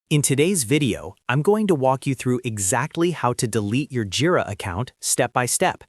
In today's video, I'm going to walk you through exactly how to delete your Jira account step by step.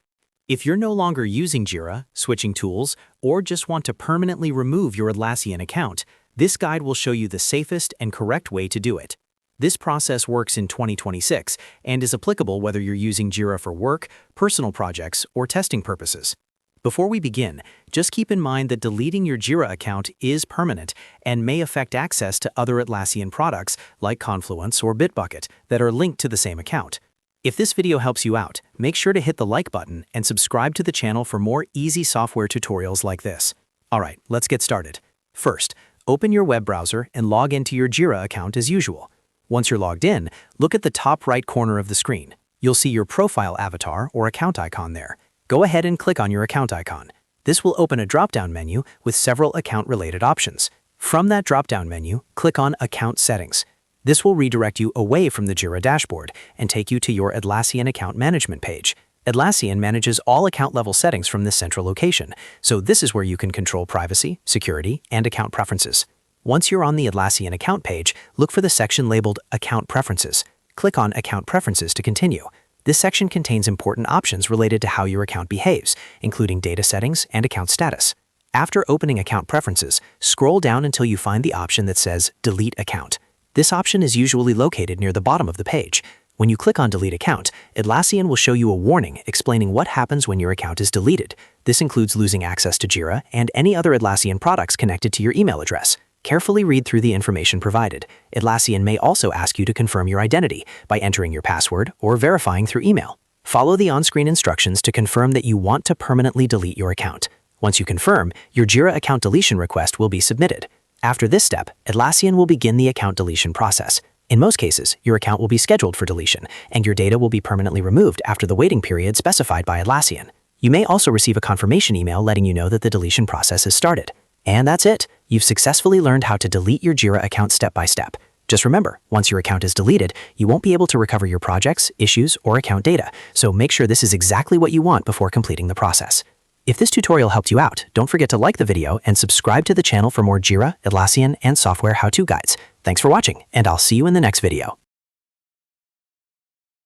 If you're no longer using Jira, switching tools, or just want to permanently remove your Atlassian account, this guide will show you the safest and correct way to do it. This process works in 2026 and is applicable whether you're using Jira for work, personal projects, or testing purposes. Before we begin, just keep in mind that deleting your Jira account is permanent and may affect access to other Atlassian products like Confluence or Bitbucket that are linked to the same account. If this video helps you out, make sure to hit the like button and subscribe to the channel for more easy software tutorials like this. Alright, let's get started. First, open your web browser and log into your Jira account as usual. Once you're logged in, look at the top right corner of the screen. You'll see your profile avatar or account icon there. Go ahead and click on your account icon. This will open a drop-down menu with several account-related options. From that drop-down menu, click on Account Settings. This will redirect you away from the Jira dashboard and take you to your Atlassian account management page. Atlassian manages all account-level settings from this central location, so this is where you can control privacy, security, and account preferences. Once you're on the Atlassian account page, look for the section labeled Account Preferences. Click on Account Preferences to continue. This section contains important options related to how your account behaves, including data settings and account status. After opening Account Preferences, scroll down until you find the option that says Delete Account. This option is usually located near the bottom of the page. When you click on Delete Account, Atlassian will show you a warning explaining what happens when your account is deleted. This includes losing access to Jira and any other Atlassian products connected to your email address. Carefully read through the information provided. Atlassian may also ask you to confirm your identity by entering your password or verifying through email. Follow the on-screen instructions to confirm that you want to permanently delete your account. Once you confirm, your Jira account deletion request will be submitted. After this step, Atlassian will begin the account deletion process. In most cases, your account will be scheduled for deletion, and your data will be permanently removed after the waiting period specified by Atlassian. You may also receive a confirmation email letting you know that the deletion process has started. And that's it. You've successfully learned how to delete your Jira account step by step. Just remember, once your account is deleted, you won't be able to recover your projects, issues, or account data, so make sure this is exactly what you want before completing the process. If this tutorial helped you out, don't forget to like the video and subscribe to the channel for more Jira, Atlassian, and software how-to guides. Thanks for watching, and I'll see you in the next video.